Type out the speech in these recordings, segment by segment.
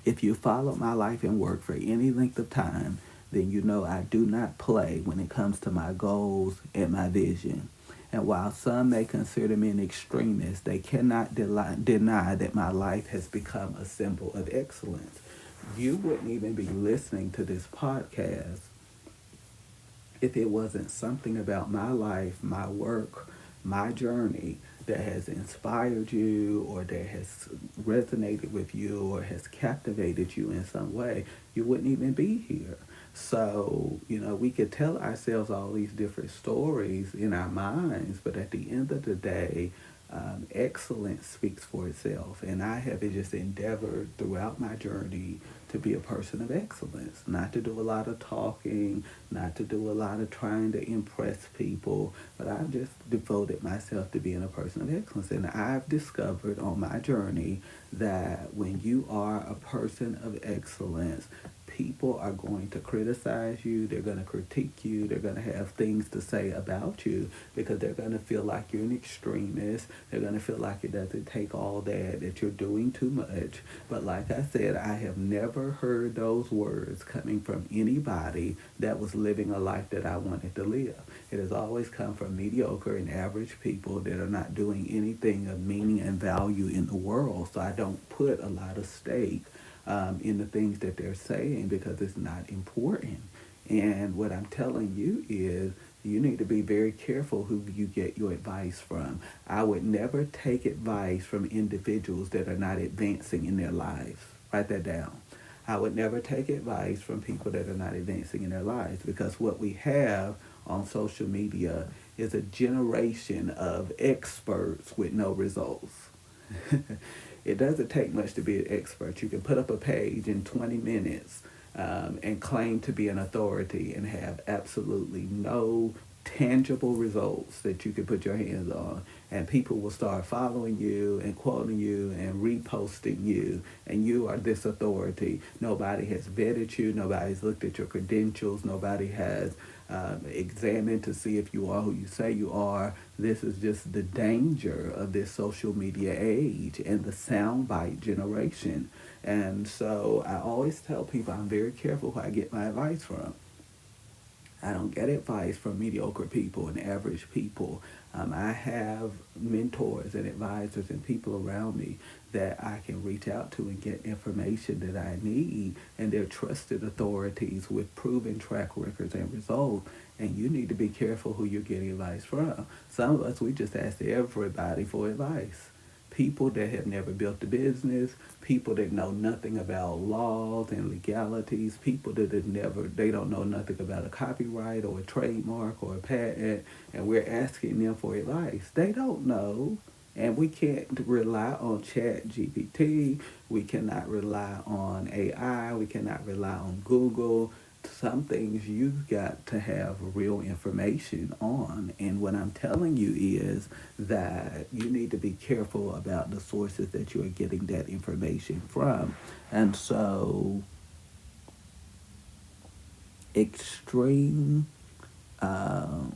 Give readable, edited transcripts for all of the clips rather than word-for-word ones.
If you follow my life and work for any length of time, then you know I do not play when it comes to my goals and my vision. And while some may consider me an extremist, they cannot deny that my life has become a symbol of excellence. You wouldn't even be listening to this podcast if it wasn't something about my life, my work, my journey that has inspired you or that has resonated with you or has captivated you in some way, you wouldn't even be here. So, we could tell ourselves all these different stories in our minds, but at the end of the day, excellence speaks for itself. And I have just endeavored throughout my journey to be a person of excellence, not to do a lot of talking, not to do a lot of trying to impress people, but I've just devoted myself to being a person of excellence. And I've discovered on my journey that when you are a person of excellence, people are going to criticize you, they're going to critique you, they're going to have things to say about you because they're going to feel like you're an extremist. They're going to feel like it doesn't take all that you're doing too much. But like I said, I have never heard those words coming from anybody that was living a life that I wanted to live. It has always come from mediocre and average people that are not doing anything of meaning and value in the world. So I don't put a lot of stake in the things that they're saying because it's not important. And what I'm telling you is you need to be very careful who you get your advice from. I would never take advice from individuals that are not advancing in their lives. Write that down. I would never take advice from people that are not advancing in their lives because what we have on social media is a generation of experts with no results. It doesn't take much to be an expert. You can put up a page in 20 minutes and claim to be an authority and have absolutely no tangible results that you can put your hands on. And people will start following you and quoting you and reposting you. And you are this authority. Nobody has vetted you. Nobody's looked at your credentials. Nobody has examined to see if you are who you say you are. This is just the danger of this social media age and the soundbite generation. And so I always tell people I'm very careful who I get my advice from. I don't get advice from mediocre people and average people. I have mentors and advisors and people around me that I can reach out to and get information that I need. And they're trusted authorities with proven track records and results. And you need to be careful who you're getting advice from. Some of us, we just ask everybody for advice. People that have never built a business, people that know nothing about laws and legalities, people that they don't know nothing about a copyright or a trademark or a patent, and we're asking them for advice. They don't know. And we can't rely on Chat GPT. We cannot rely on AI. We cannot rely on Google. Some things you've got to have real information on. And what I'm telling you is that you need to be careful about the sources that you are getting that information from. And so, extreme, where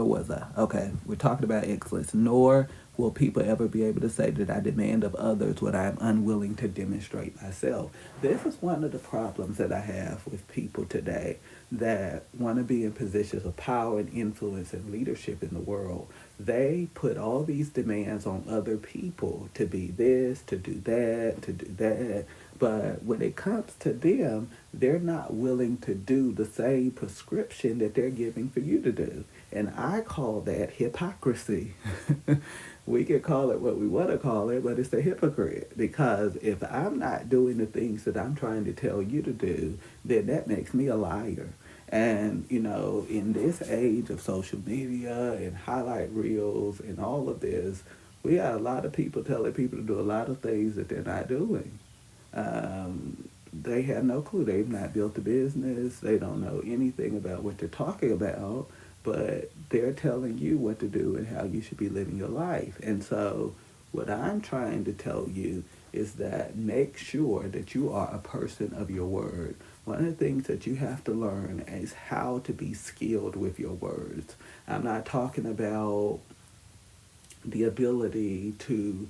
was I? Okay, we're talking about excellence. Nor will people ever be able to say that I demand of others what I am unwilling to demonstrate myself. This is one of the problems that I have with people today that want to be in positions of power and influence and leadership in the world. They put all these demands on other people to be this, to do that, to do that. But when it comes to them, they're not willing to do the same prescription that they're giving for you to do. And I call that hypocrisy. We can call it what we want to call it, but it's a hypocrite. Because if I'm not doing the things that I'm trying to tell you to do, then that makes me a liar. And, in this age of social media and highlight reels and all of this, we got a lot of people telling people to do a lot of things that they're not doing. They have no clue. They've not built a business. They don't know anything about what they're talking about, but they're telling you what to do and how you should be living your life. And so what I'm trying to tell you is that make sure that you are a person of your word. One of the things that you have to learn is how to be skilled with your words. I'm not talking about the ability to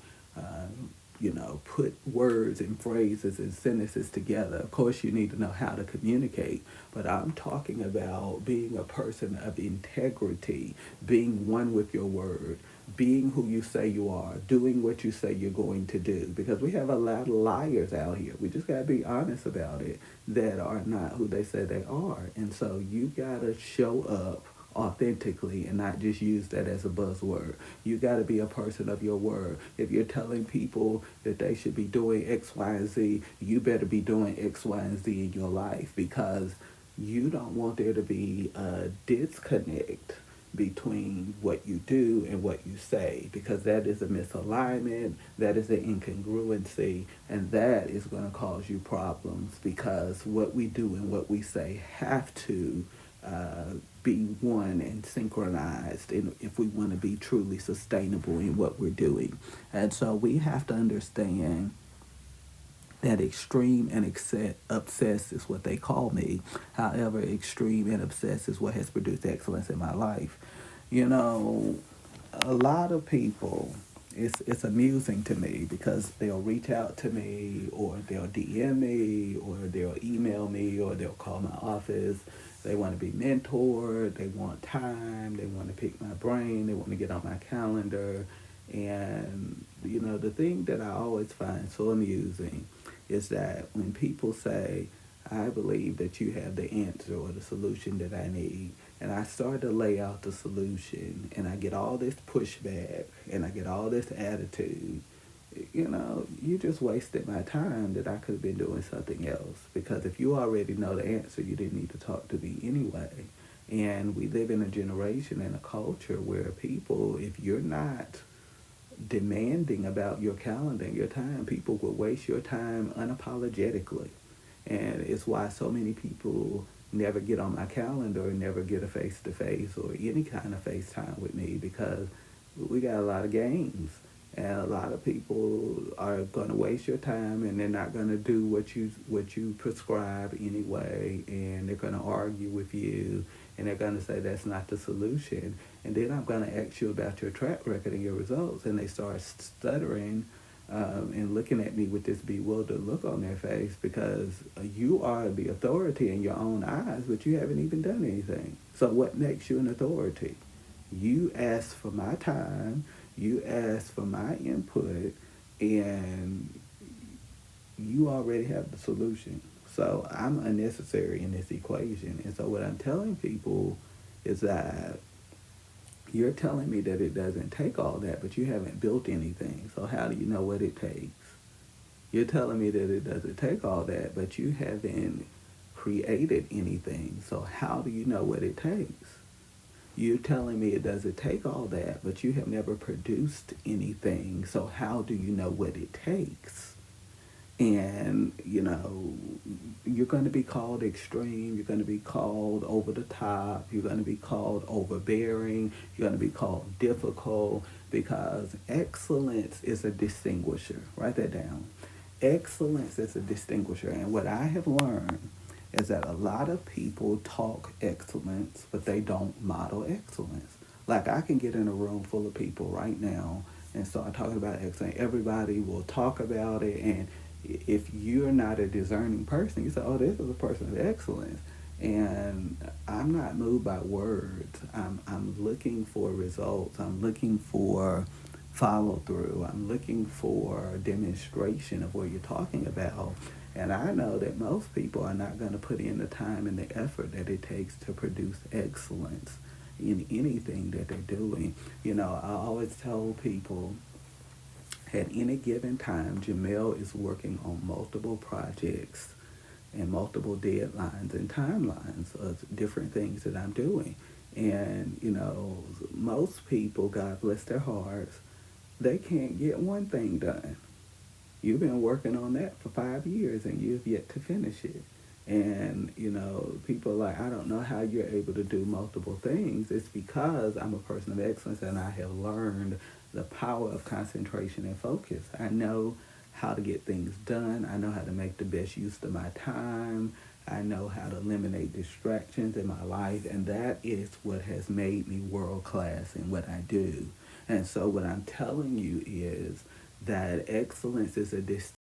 put words and phrases and sentences together. Of course, you need to know how to communicate, but I'm talking about being a person of integrity, being one with your word, being who you say you are, doing what you say you're going to do. Because we have a lot of liars out here. We just got to be honest about it, that are not who they say they are. And so you got to show up authentically and not just use that as a buzzword. You got to be a person of your word. If you're telling people that they should be doing X, Y, and Z, you better be doing X, Y, and Z in your life, because you don't want there to be a disconnect between what you do and what you say, because that is a misalignment, that is an incongruency, and that is going to cause you problems, because what we do and what we say have to be one and synchronized if we want to be truly sustainable in what we're doing. And so we have to understand that extreme and obsessed is what they call me. However, extreme and obsessed is what has produced excellence in my life. You know, a lot of people, it's amusing to me, because they'll reach out to me, or they'll DM me, or they'll email me, or they'll call my office. They want to be mentored, they want time, they want to pick my brain, they want to get on my calendar. And, the thing that I always find so amusing is that when people say, I believe that you have the answer or the solution that I need, and I start to lay out the solution, and I get all this pushback, and I get all this attitude, you just wasted my time that I could have been doing something else. Because if you already know the answer, you didn't need to talk to me anyway. And we live in a generation and a culture where people, if you're not demanding about your calendar and your time, people will waste your time unapologetically. And it's why so many people never get on my calendar or never get a face-to-face or any kind of FaceTime with me, because we got a lot of games. And a lot of people are going to waste your time, and they're not going to do what you prescribe anyway, and they're going to argue with you, and they're going to say that's not the solution. And then I'm going to ask you about your track record and your results, and they start stuttering and looking at me with this bewildered look on their face, because you are the authority in your own eyes, but you haven't even done anything. So what makes you an authority? You asked for my time, you asked for my input, and you already have the solution. So I'm unnecessary in this equation. And so what I'm telling people is that you're telling me that it doesn't take all that, but you haven't built anything. So how do you know what it takes? You're telling me that it doesn't take all that, but you haven't created anything. So how do you know what it takes? You're telling me it doesn't take all that, but you have never produced anything. So how do you know what it takes? And, you're going to be called extreme. You're going to be called over the top. You're going to be called overbearing. You're going to be called difficult, because excellence is a distinguisher. Write that down. Excellence is a distinguisher. And what I have learned is that a lot of people talk excellence, but they don't model excellence. Like, I can get in a room full of people right now and start talking about excellence. Everybody will talk about it, and if you're not a discerning person, you say, oh, this is a person of excellence. And I'm not moved by words. I'm looking for results. I'm looking for follow through. I'm looking for demonstration of what you're talking about. And I know that most people are not going to put in the time and the effort that it takes to produce excellence in anything that they're doing. I always tell people, at any given time, Jamel is working on multiple projects and multiple deadlines and timelines of different things that I'm doing. And, most people, God bless their hearts, they can't get one thing done. You've been working on that for 5 years and you've yet to finish it. And, people are like, I don't know how you're able to do multiple things. It's because I'm a person of excellence, and I have learned the power of concentration and focus. I know how to get things done. I know how to make the best use of my time. I know how to eliminate distractions in my life. And that is what has made me world class in what I do. And so what I'm telling you is that excellence is a